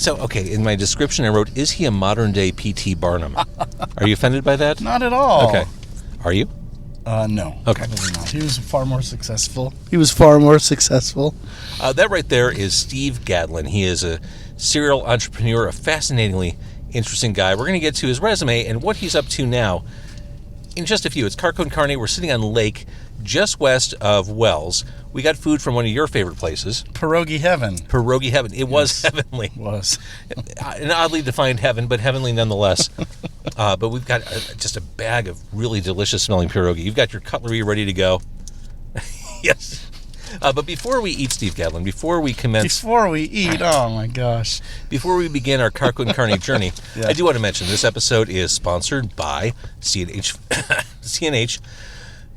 So, okay, in my description I wrote, is he a modern-day P.T. Barnum? Are you offended by that? Not at all. Okay. Are you? No. Okay. Not. He was far more successful. That right there is Steve Gadlin. He is a serial entrepreneur, a fascinatingly interesting guy. We're going to get to his resume and what he's up to now in just a few. It's Carcon Carne. We're sitting on lake just west of Wells. We got food from one of your favorite places. Pierogi heaven. Pierogi heaven. It was heavenly. It was. An oddly defined heaven, but heavenly nonetheless. But we've got just a bag of really delicious smelling pierogi. You've got your cutlery ready to go. Yes. But before we eat, Steve Gadlin, before we oh my gosh. Before we begin our Carcon Carne journey, Yeah. I do want to mention this episode is sponsored by CNH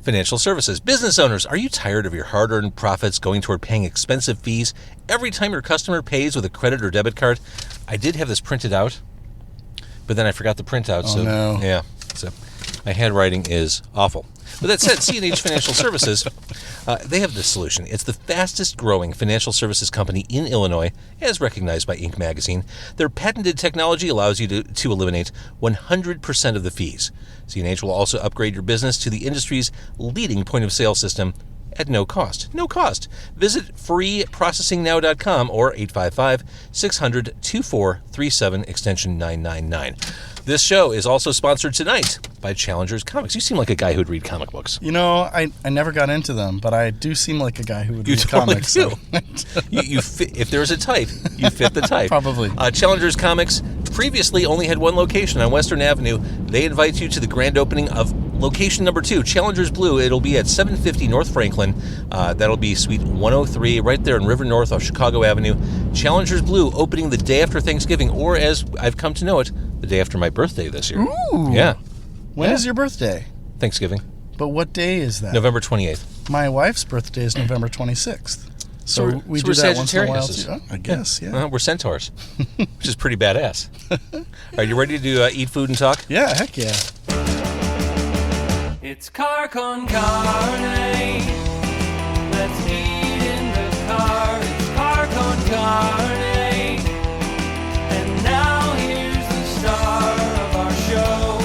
Financial Services. Business owners, are you tired of your hard-earned profits going toward paying expensive fees every time your customer pays with a credit or debit card? I did have this printed out, but then I forgot the printout. Oh, no. Yeah. So my handwriting is awful. But that said, CNH Financial Services, they have this solution. It's the fastest growing financial services company in Illinois, as recognized by Inc. magazine. Their patented technology allows you to eliminate 100% of the fees. CNH will also upgrade your business to the industry's leading point-of-sale system at no cost. No cost. Visit freeprocessingnow.com or 855-600-2437, extension 999. This show is also sponsored tonight by Challengers Comics. You seem like a guy who'd read comic books. You know, I never got into them, but I do seem like a guy who would read comics. You fit, if there's a type, you fit the type. Probably. Challengers Comics previously only had one location on Western Avenue. They invite you to the grand opening of location number 2, Challengers Blue. It'll be at 750 North Franklin. That'll be Suite 103, right there in River North off Chicago Avenue. Challengers Blue opening the day after Thanksgiving, or as I've come to know it, the day after my birthday this year. Ooh. Yeah. When is your birthday? Thanksgiving. But what day is that? November 28th. My wife's birthday is November 26th. So we do that once in a while too. Oh, I guess, yeah. We're centaurs, which is pretty badass. Are you ready to eat food and talk? Yeah, heck yeah. It's Carcon Carne. Let's eat in the car. It's Carcon Carne. And now here's the star of our show,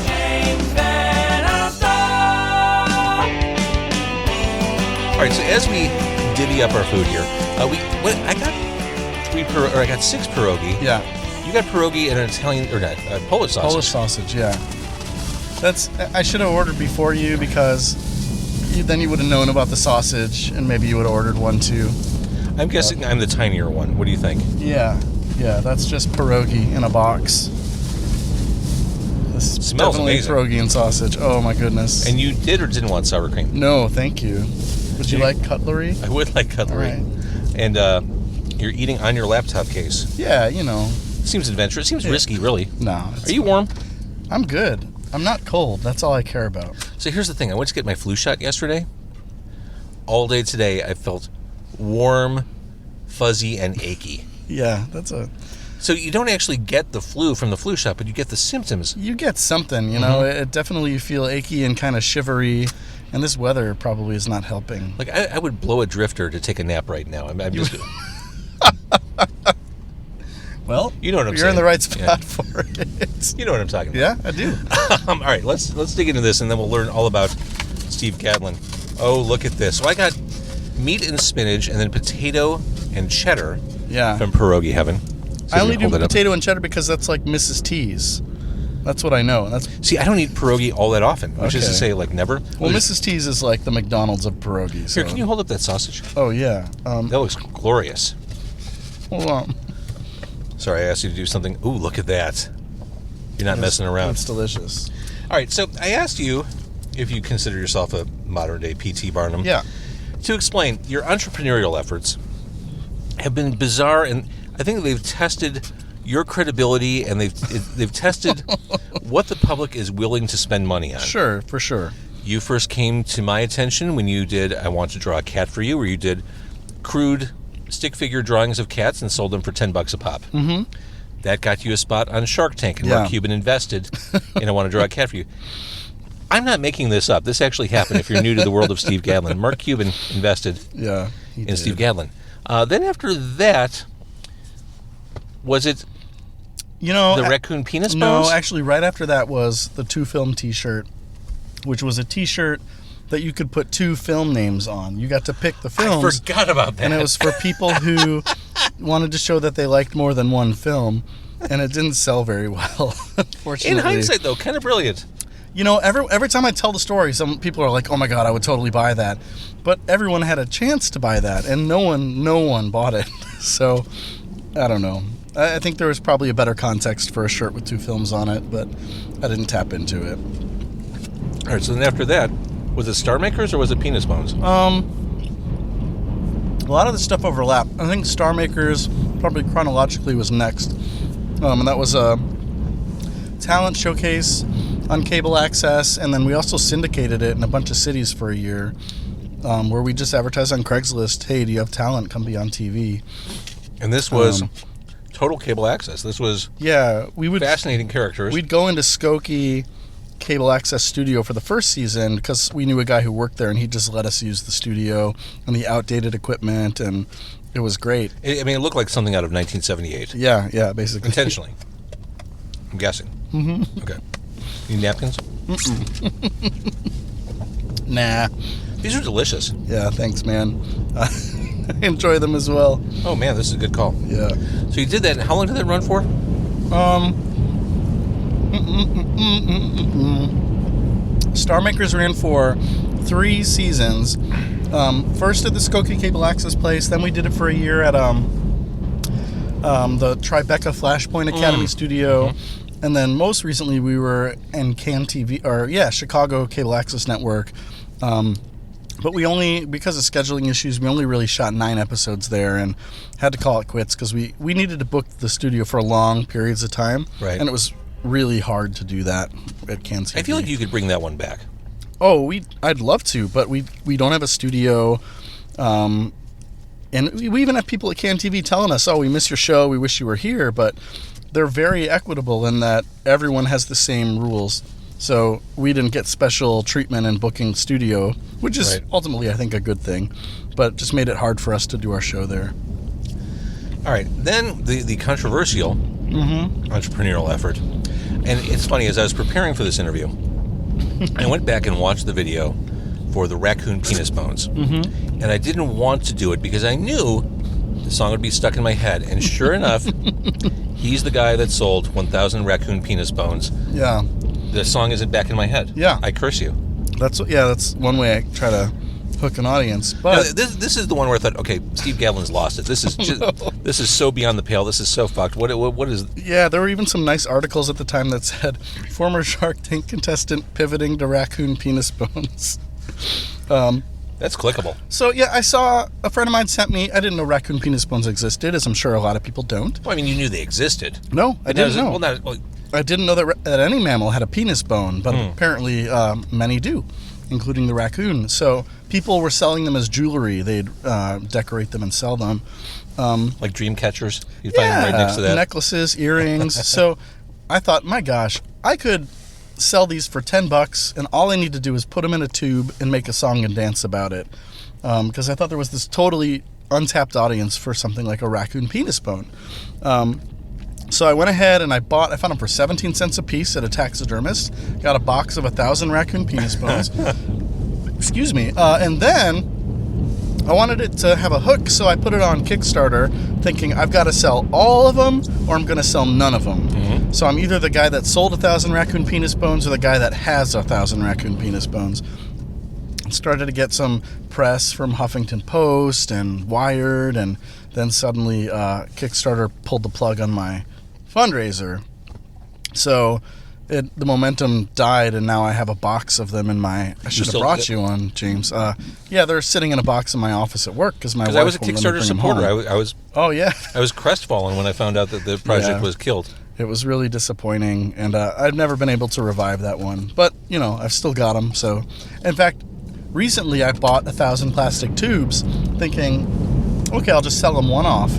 James Van Alstyne. All right, so as we divvy up our food here, I got 6 pierogi. Yeah. You got pierogi and an Italian or not Polish sausage. Polish sausage, yeah. I should have ordered before you because then you would have known about the sausage and maybe you would have ordered one too. I'm guessing I'm the tinier one. What do you think? Yeah, that's just pierogi in a box. This is Smells definitely amazing. pierogi and sausage. Oh my goodness. And you did or didn't want sour cream? No, thank you. Would you like cutlery? I would like cutlery. All right. And you're eating on your laptop case. Yeah, you know. Seems adventurous. Seems risky, really. No. Are you warm? I'm good. I'm not cold. That's all I care about. So here's the thing. I went to get my flu shot yesterday. All day today, I felt warm, fuzzy, and achy. Yeah, So you don't actually get the flu from the flu shot, but you get the symptoms. you get something, you know. It definitely, you feel achy and kind of shivery, and this weather probably is not helping. Like, I would blow a drifter to take a nap right now. I'm just... Well, You know what I'm you're in saying. the right spot Yeah. for it. You know what I'm talking about. Yeah, I do. All right, let's dig into this, and then we'll learn all about Steve Gadlin. Oh, look at this. So I got meat and spinach, and then potato and cheddar Yeah. from Pierogi Heaven. So I only do hold it up. potato and cheddar because that's like Mrs. T's. That's what I know. And that's See, I don't eat pierogi all that often, which is to Okay. say, like, never. well, Mrs. T's is like the McDonald's of pierogies. Here, can you hold up that sausage? Oh yeah. That looks glorious. Hold on. Sorry, I asked you to do something. Ooh, look at that. You're not messing around. It's delicious. All right, so I asked you if you consider yourself a modern-day P.T. Barnum. Yeah. To explain, your entrepreneurial efforts have been bizarre, and I think they've tested your credibility, and they've tested what the public is willing to spend money on. Sure, for sure. You first came to my attention when you did I Want to Draw a Cat for You, where you did crude stick figure drawings of cats and sold them for $10 a pop. Mm-hmm. That got you a spot on Shark Tank, and Mark Cuban invested in I Want to Draw a Cat for You. I'm not making this up. This actually happened if you're new to the world of Steve Gadlin. Mark Cuban invested Yeah. in Steve Gadlin. Then after that, Was it You know, the Raccoon Penis Bones? No, actually, right after that was the 2 Film T-shirt, which was a T-shirt that you could put 2 film names on. You got to pick the films. I forgot about that. And it was for people who wanted to show that they liked more than one film, and it didn't sell very well, unfortunately. In hindsight, though, kind of brilliant. You know, every time I tell the story, some people are like, "Oh my God, I would totally buy that," but everyone had a chance to buy that, and no one bought it. So, I don't know. I think there was probably a better context for a shirt with 2 films on it, but I didn't tap into it. All right, so then after that, was it Star Makers or was it Penis Bones? A lot of the stuff overlapped. I think Star Makers probably chronologically was next, and that was a talent showcase on cable access, and then we also syndicated it in a bunch of cities for a year, where we just advertised on Craigslist, "Hey, do you have talent? Come be on TV." And this was total cable access. This was we would fascinating characters. We'd go into Skokie Cable Access Studio for the first season because we knew a guy who worked there, and he just let us use the studio and the outdated equipment, and it was great. I mean, it looked like something out of 1978. Yeah, basically. Intentionally. I'm guessing. Mm-hmm. Okay. Need napkins? Nah. These are delicious. Yeah, thanks, man. I enjoy them as well. Oh, man, this is a good call. Yeah. So you did that, and how long did that run for? Star Makers ran for 3 seasons. First at the Skokie Cable Access place, then we did it for a year at the Tribeca Flashpoint Academy Studio, and then most recently we were in Chicago Cable Access Network. But we only, because of scheduling issues, we only really shot 9 episodes there and had to call it quits because we needed to book the studio for long periods of time. Right. And it was really hard to do that at CanTV. I feel like you could bring that one back. Oh, I'd love to, but we don't have a studio. And we even have people at CanTV telling us, "Oh, we miss your show, we wish you were here," but they're very equitable in that everyone has the same rules. So we didn't get special treatment in booking studio, which is ultimately, I think, a good thing, but just made it hard for us to do our show there. All right. Then the controversial entrepreneurial effort. And it's funny, as I was preparing for this interview, I went back and watched the video for the Raccoon Penis Bones. And I didn't want to do it because I knew the song would be stuck in my head. And sure enough, he's the guy that sold 1,000 Raccoon Penis Bones. Yeah. The song isn't back in my head. Yeah. I curse you. That's one way I try to hook an audience. But no, this is the one where I thought, okay, Steve Gadlin's lost it. This is just, this is so beyond the pale. This is so fucked. What is? Yeah, there were even some nice articles at the time that said former Shark Tank contestant pivoting to Raccoon Penis Bones. That's clickable. So yeah, I saw a friend of mine sent me. I didn't know Raccoon Penis Bones existed, as I'm sure a lot of people don't. Well, I mean, you knew they existed. No, I didn't know. Well, I didn't know that any mammal had a penis bone, but apparently many do, including the raccoon. So people were selling them as jewelry. They'd decorate them and sell them. like dream catchers? You'd find them right next to that. Necklaces, earrings. So I thought, my gosh, I could sell these for $10, and all I need to do is put them in a tube and make a song and dance about it. Because I thought there was this totally untapped audience for something like a raccoon penis bone. So I went ahead and I found them for 17 cents a piece at a taxidermist. Got a box of 1,000 raccoon penis bones. Excuse me. And then I wanted it to have a hook, so I put it on Kickstarter, thinking I've got to sell all of them or I'm going to sell none of them. Mm-hmm. So I'm either the guy that sold 1,000 raccoon penis bones or the guy that has 1,000 raccoon penis bones. Started to get some press from Huffington Post and Wired, and then suddenly Kickstarter pulled the plug on my fundraiser. So the momentum died, and now I have a box of them in my... I should have brought you one, James. Yeah, they're sitting in a box in my office at work because my wife I was a won't let me Kickstarter bring them supporter. home. I was. Oh yeah. I was crestfallen when I found out that the project was killed. It was really disappointing, and I've never been able to revive that one. But I've still got them. So, in fact, recently I bought 1,000 plastic tubes, thinking, okay, I'll just sell them one off.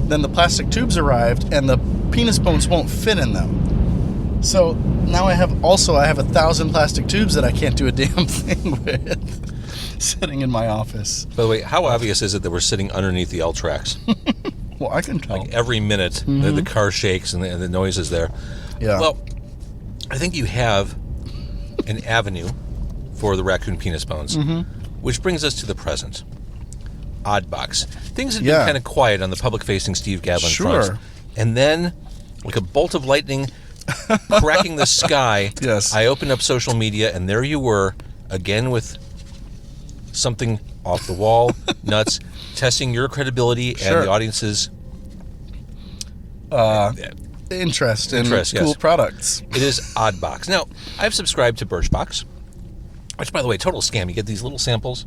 Then the plastic tubes arrived, and the penis bones won't fit in them. So now I have 1,000 plastic tubes that I can't do a damn thing with, sitting in my office. By the way, how obvious is it that we're sitting underneath the L tracks? Well, I can tell. Like every minute, the car shakes and the noise is there. Yeah. Well, I think you have an avenue for the Raccoon Penis Bones, which brings us to the present. OddBox. Things had been kind of quiet on the public-facing Steve Gadlin front. And then, like a bolt of lightning cracking the sky, I opened up social media, and there you were, again with something off the wall, nuts, testing your credibility and the audience's interest in cool products. It is OddBox. Now, I've subscribed to Birchbox, which, by the way, total scam. You get these little samples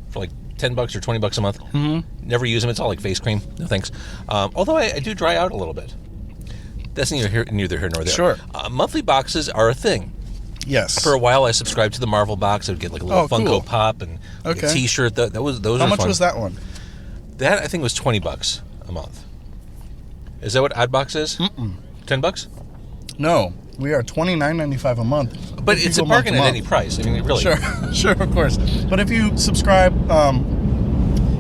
for like $10 or $20 a month. Never use them. It's all like face cream. No thanks. Although I do dry out a little bit. That's neither here nor there. Sure. Monthly boxes are a thing. Yes. For a while, I subscribed to the Marvel box. I would get like a little Funko Pop and a T-shirt. Those How much was that one? That I think was $20 a month. Is that what OddBox is? $10? No, we are $29.95 a month. But it's a bargain at any price. I mean, really. Sure, of course. But if you subscribe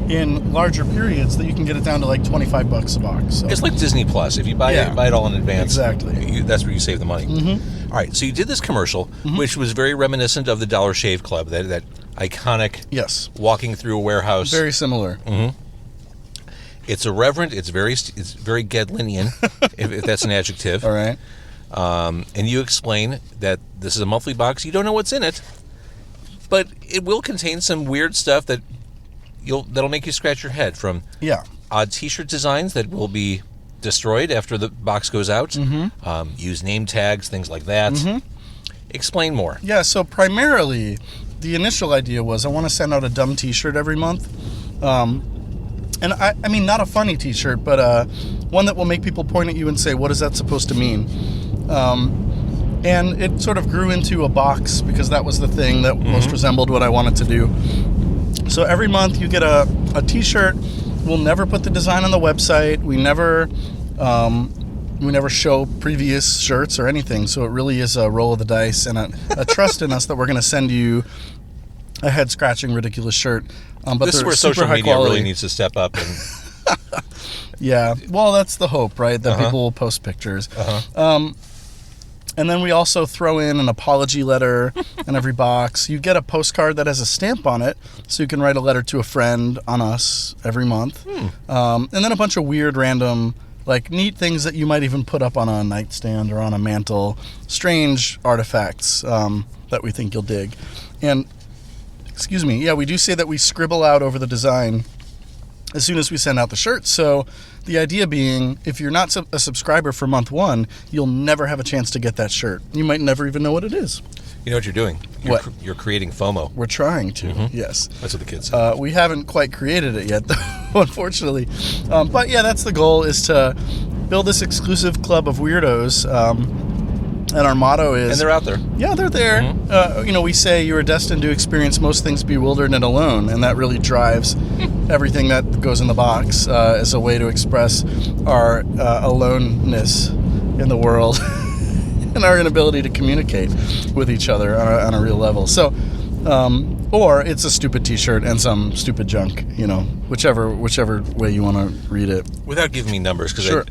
in larger periods, that you can get it down to like $25 a box. So. It's like Disney Plus. If you buy it all in advance, exactly, that's where you save the money. All right, so you did this commercial, which was very reminiscent of the Dollar Shave Club, that iconic walking through a warehouse. Very similar. It's irreverent. It's very Gadlinian, if that's an adjective. All right. And you explain that this is a monthly box. You don't know what's in it, but it will contain some weird stuff that'll make you scratch your head, from odd T-shirt designs that will be destroyed after the box goes out, use name tags, things like that. Explain more. Yeah, so primarily the initial idea was I want to send out a dumb T-shirt every month. And I mean, not a funny T-shirt, but one that will make people point at you and say, what is that supposed to mean? And it sort of grew into a box because that was the thing that most resembled what I wanted to do. So every month you get a T-shirt. We'll never put the design on the website. We never show previous shirts or anything. So it really is a roll of the dice and a trust in us that we're going to send you a head-scratching, ridiculous shirt. But this is where social media really needs to step up. And yeah, well, that's the hope, right? That people will post pictures. And then we also throw in an apology letter in every box. You get a postcard that has a stamp on it, so you can write a letter to a friend on us every month. And then a bunch of weird, random, like neat things that you might even put up on a nightstand or on a mantle. Strange artifacts that we think you'll dig. And, excuse me, yeah, we do say that we scribble out over the design as soon as we send out the shirt. So the idea being, if you're not a subscriber for month one, you'll never have a chance to get that shirt. You might never even know what it is. You know what you're doing? You're creating FOMO. We're trying to, yes. That's what the kids say. We haven't quite created it yet, though, unfortunately. But yeah, that's the goal, is to build this exclusive club of weirdos. And our motto is... And they're out there. Yeah, they're there. We say you are destined to experience most things bewildered and alone, and that really drives everything that goes in the box as a way to express our aloneness in the world and our inability to communicate with each other on a real level. So, or it's a stupid T-shirt and some stupid junk, whichever way you want to read it. Without giving me numbers, because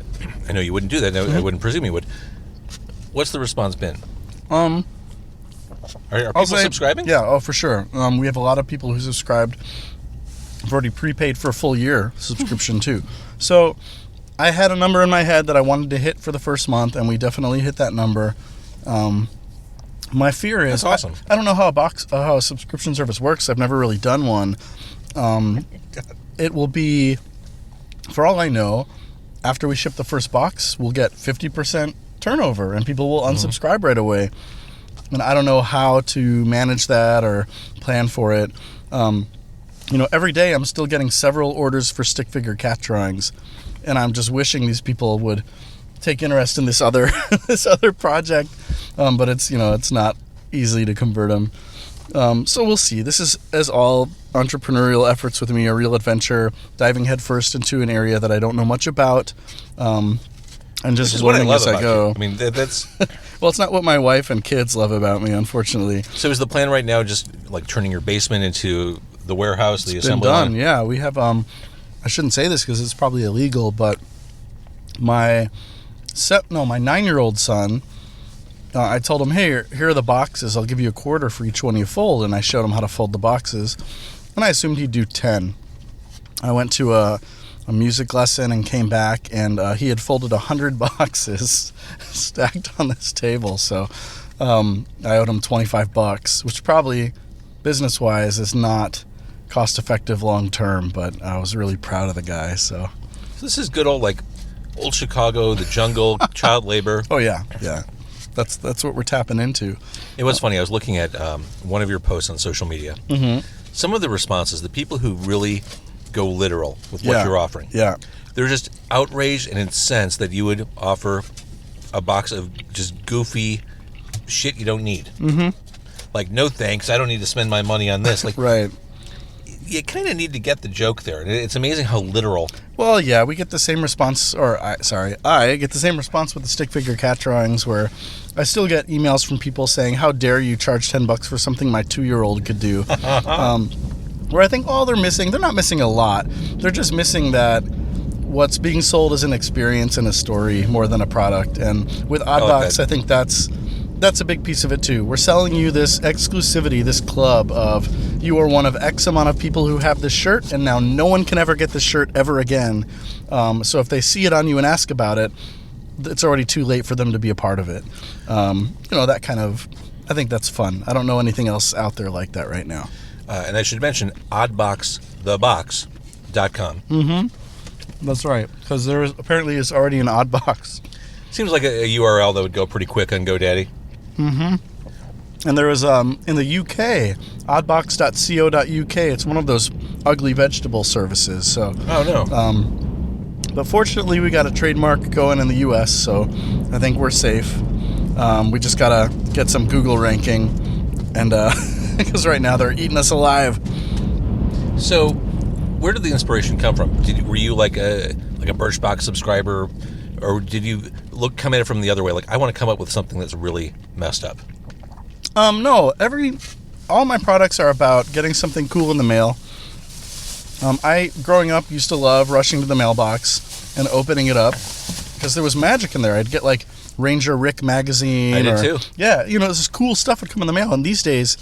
I know you wouldn't do that. I wouldn't presume you would. What's the response been? Are people subscribing? Yeah, for sure. We have a lot of people who subscribed. I've already prepaid for a full year subscription too. So I had a number in my head that I wanted to hit for the first month, and we definitely hit that number. My fear is, that's awesome. I don't know how a subscription service works. I've never really done one. It will be, for all I know, after we ship the first box, we'll get 50% turnover, and people will unsubscribe right away. And I don't know how to manage that or plan for it. Every day I'm still getting several orders for stick figure cat drawings, and I'm just wishing these people would take interest in this other project. But it's not easy to convert them. So we'll see. This is, as all entrepreneurial efforts with me, a real adventure, diving headfirst into an area that I don't know much about. And just learning as I go. I mean, that's... Well, it's not what my wife and kids love about me, unfortunately. So is the plan right now just like turning your basement into the warehouse, the assembly line? It's been done, yeah. We have... I I shouldn't say this because it's probably illegal, but my 9-year-old son, I told him, hey, here are the boxes. I'll give you $0.25 for each one you fold. And I showed him how to fold the boxes. And I assumed he'd do 10. I went to a music lesson and came back, and he had folded 100 boxes stacked on this table. So I owed him $25, which probably, business-wise, is not cost-effective long-term, but I was really proud of the guy. So this is good old Chicago, the jungle, child labor. Oh yeah. That's what we're tapping into. It was funny. I was looking at one of your posts on social media. Mm-hmm. Some of the responses, the people who really go literal with what you're offering. Yeah. They're just outraged and incensed that you would offer a box of just goofy shit you don't need. Mm-hmm. Like, no thanks, I don't need to spend my money on this. Like, right. You kind of need to get the joke there. It's amazing how literal. Well, yeah, we get the same response, I get the same response with the stick figure cat drawings, where I still get emails from people saying, how dare you charge $10 for something my 2-year-old could do. Where I think all they're not missing a lot. They're just missing that what's being sold is an experience and a story more than a product. And with OddBox, I think that's a big piece of it too. We're selling you this exclusivity, this club of you are one of X amount of people who have this shirt, and now no one can ever get this shirt ever again. So if they see it on you and ask about it, it's already too late for them to be a part of it. That kind of, I think that's fun. I don't know anything else out there like that right now. And I should mention oddboxthebox.com. Mm-hmm. That's right, because there apparently is already an OddBox. Seems like a URL that would go pretty quick on GoDaddy. Mm-hmm. And there was, in the UK, oddbox.co.uk. It's one of those ugly vegetable services. So. Oh, no. But fortunately, we got a trademark going in the US, so I think we're safe. We just got to get some Google ranking, and because right now they're eating us alive. So, where did the inspiration come from? Were you like a Birchbox subscriber, or did you come at it from the other way? Like, I want to come up with something that's really messed up. No. All my products are about getting something cool in the mail. I, growing up, used to love rushing to the mailbox and opening it up because there was magic in there. I'd get like Ranger Rick magazine. I did too. Yeah, this cool stuff would come in the mail. And these days,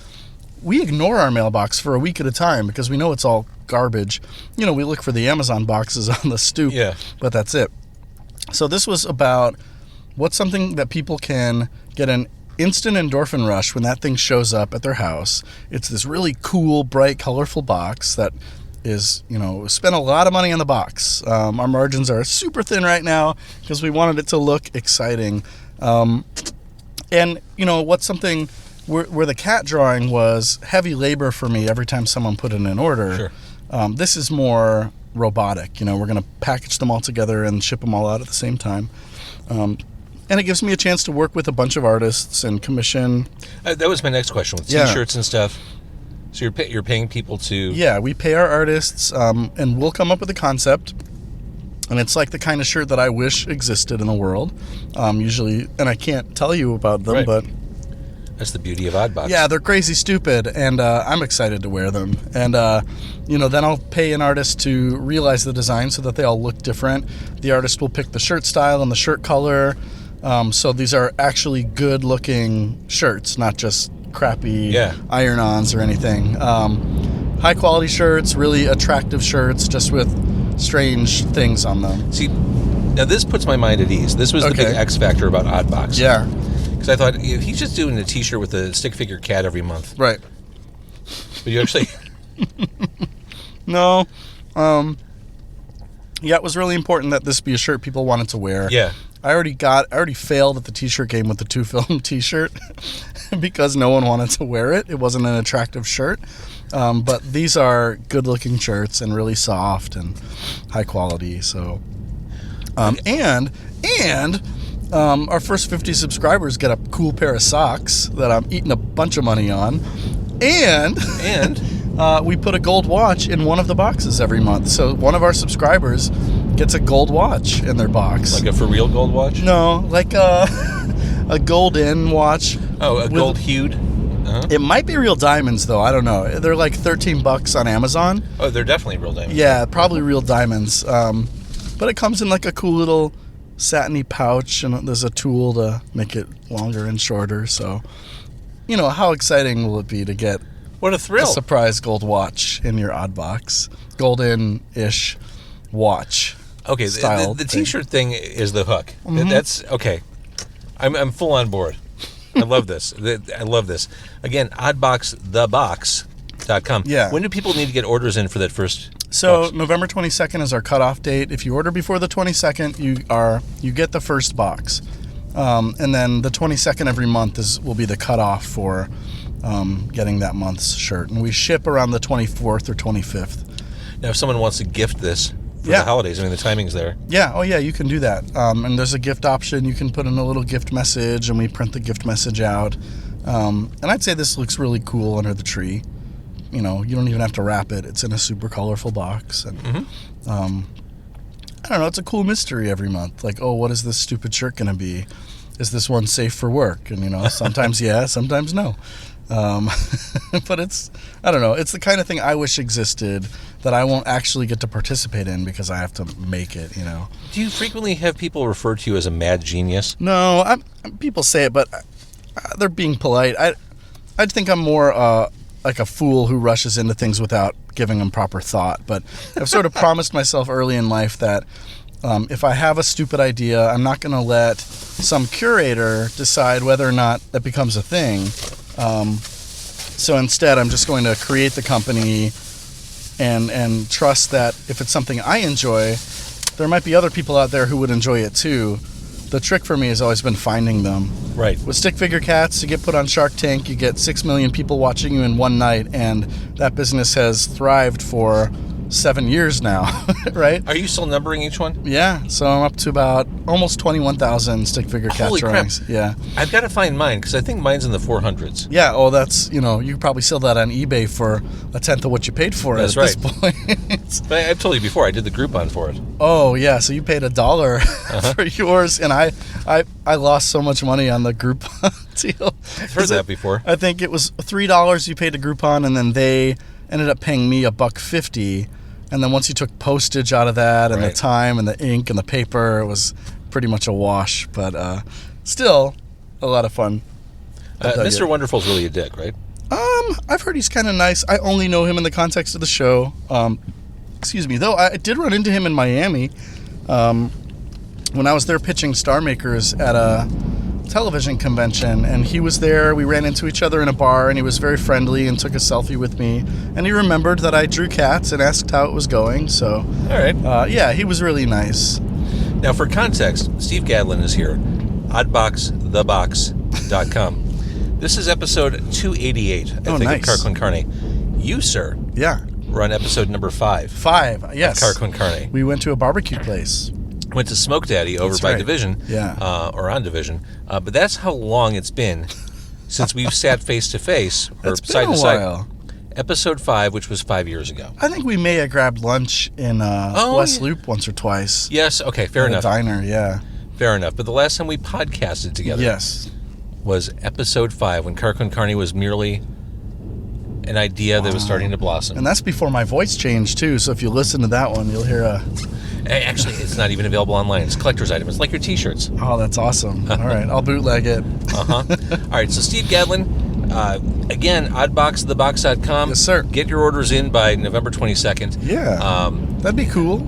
we ignore our mailbox for a week at a time because we know it's all garbage. We look for the Amazon boxes on the stoop, but that's it. So this was about what's something that people can get an instant endorphin rush when that thing shows up at their house. It's this really cool, bright, colorful box that is, spent a lot of money on the box. Our margins are super thin right now because we wanted it to look exciting. And, what's something where the cat drawing was heavy labor for me every time someone put in an order. Sure. This is more robotic. We're going to package them all together and ship them all out at the same time. And it gives me a chance to work with a bunch of artists and commission. That was my next question with T-shirts and stuff. So you're paying people to... Yeah, we pay our artists, and we'll come up with a concept. And it's like the kind of shirt that I wish existed in the world. Usually, and I can't tell you about them, but... That's the beauty of OddBox. Yeah, they're crazy stupid, and I'm excited to wear them. And, then I'll pay an artist to realize the design so that they all look different. The artist will pick the shirt style and the shirt color. So these are actually good-looking shirts, not just crappy iron-ons or anything. High-quality shirts, really attractive shirts, just with strange things on them. See, now this puts my mind at ease. This was the big X factor about OddBox. Yeah. Because I thought, if he's just doing a T-shirt with a stick figure cat every month. Right. But you actually... No. Yeah, it was really important that this be a shirt people wanted to wear. Yeah. I already failed at the T-shirt game with the 2-film T-shirt because no one wanted to wear it. It wasn't an attractive shirt. But these are good-looking shirts and really soft and high quality. So, and our first 50 subscribers get a cool pair of socks that I'm eating a bunch of money on, and we put a gold watch in one of the boxes every month. So one of our subscribers gets a gold watch in their box. Like a for real gold watch? No, like a golden watch. Oh, gold hued? It might be real diamonds, though. I don't know. They're like $13 on Amazon. Oh, they're definitely real diamonds. Yeah, probably real diamonds. But it comes in like a cool little satiny pouch, and there's a tool to make it longer and shorter. So, how exciting will it be to get What a a thrill. surprise gold watch in your OddBox? Golden-ish watch. Okay, style the thing. T-shirt thing is the hook. That's okay. I'm full on board. I love this. I love this. Again, oddboxthebox.com. Yeah. When do people need to get orders in for that first So box? November 22nd is our cutoff date. If you order before the 22nd, you get the first box, and then the 22nd every month will be the cutoff for getting that month's shirt, and we ship around the 24th or 25th. Now, if someone wants to gift this for Yeah. the holidays, I mean, the timing's there. Yeah, oh yeah, you can do that. And there's a gift option. You can put in a little gift message, and we print the gift message out. And I'd say this looks really cool under the tree. You don't even have to wrap it. It's in a super colorful box. And I don't know, it's a cool mystery every month. Like, oh, what is this stupid shirt going to be? Is this one safe for work? And, sometimes yeah, sometimes no. But I don't know, it's the kind of thing I wish existed that I won't actually get to participate in because I have to make it, Do you frequently have people refer to you as a mad genius? No, people say it, but they're being polite. I'd think I'm more like a fool who rushes into things without giving them proper thought. But I've sort of promised myself early in life that if I have a stupid idea, I'm not going to let some curator decide whether or not that becomes a thing. So instead, I'm just going to create the company and trust that if it's something I enjoy, there might be other people out there who would enjoy it too. The trick for me has always been finding them. Right. With stick figure cats, you get put on Shark Tank, you get 6 million people watching you in one night, and that business has thrived for 7 years now, right? Are you still numbering each one? Yeah, so I'm up to about almost 21,000 stick figure cat Holy crap. drawings. Yeah. I've got to find mine because I think mine's in the 400s. Yeah, oh, that's, you could probably sell that on eBay for a tenth of what you paid for it That's at this right. point. But I've told you before, I did the Groupon for it. Oh, yeah, so you paid $1 for yours, and I lost so much money on the Groupon deal. I've heard that before. I think it was $3 you paid to Groupon, and then they ended up paying me $1.50. And then once you took postage out of that and the Right. time and the ink and the paper, it was pretty much a wash. But still, a lot of fun. Mr. Wonderful's really a dick, right? I've heard he's kind of nice. I only know him in the context of the show. Excuse me. Though I did run into him in Miami when I was there pitching Star Makers at a television convention, and he was there. We ran into each other in a bar, and he was very friendly and took a selfie with me, and he remembered that I drew cats and asked how it was going. So All right. yeah, he was really nice. Now, for context, Steve Gadlin is here. oddboxthebox.com. This is episode 288, I think, nice. of Car Con Carne. You, sir, Yeah, were on episode number 5 5. Yes, of Car Con Carne. we went to a barbecue place. Went to Smoke Daddy over That's by right. Division, Yeah. or on Division. But that's how long it's been since we've sat face to face or It's been side a to side. while. Episode 5, which was 5 years ago. I think we may have grabbed lunch in West yeah. Loop once or twice. Yes, okay, fair At enough. A diner, yeah. Fair enough. But the last time we podcasted together Yes. was episode 5, when Car Con Carne was merely an idea that was starting to blossom. And that's before my voice changed too. So if you listen to that one, you'll hear a. Actually, it's not even available online. It's a collector's item. It's like your T-shirts. Oh, that's awesome. All right, I'll bootleg it. Uh-huh. All right, so Steve Gadlin, again, oddboxthebox.com. Yes, sir. Get your orders in by November 22nd. Yeah, that'd be cool.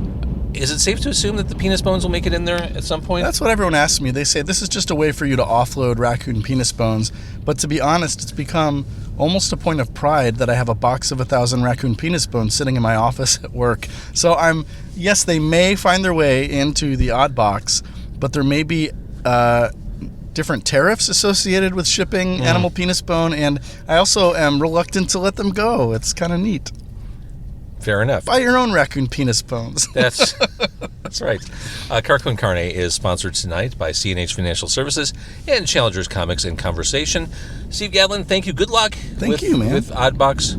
Is it safe to assume that the penis bones will make it in there at some point? That's what everyone asks me. They say this is just a way for you to offload Raccoon Penis Bones. But to be honest, it's become almost a point of pride that I have a box of 1,000 Raccoon Penis Bones sitting in my office at work. So yes, they may find their way into the OddBox, but there may be different tariffs associated with shipping animal penis bone, and I also am reluctant to let them go. It's kind of neat. Fair enough. Buy your own Raccoon Penis Bones. That's right. Car Con Carne is sponsored tonight by C&H Financial Services and Challengers Comics and Conversation. Steve Gadlin, thank you. Good luck. Thank you, man. With OddBox.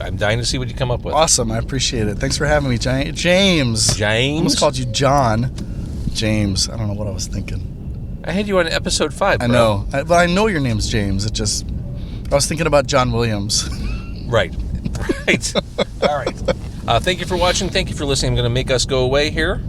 I'm dying to see what you come up with. Awesome. I appreciate it. Thanks for having me, James. I almost called you John. James. I don't know what I was thinking. I had you on episode 5, bro. I know. But I know your name's James. It just I was thinking about John Williams. Right. Right. All right. Thank you for watching. Thank you for listening. I'm going to make us go away here.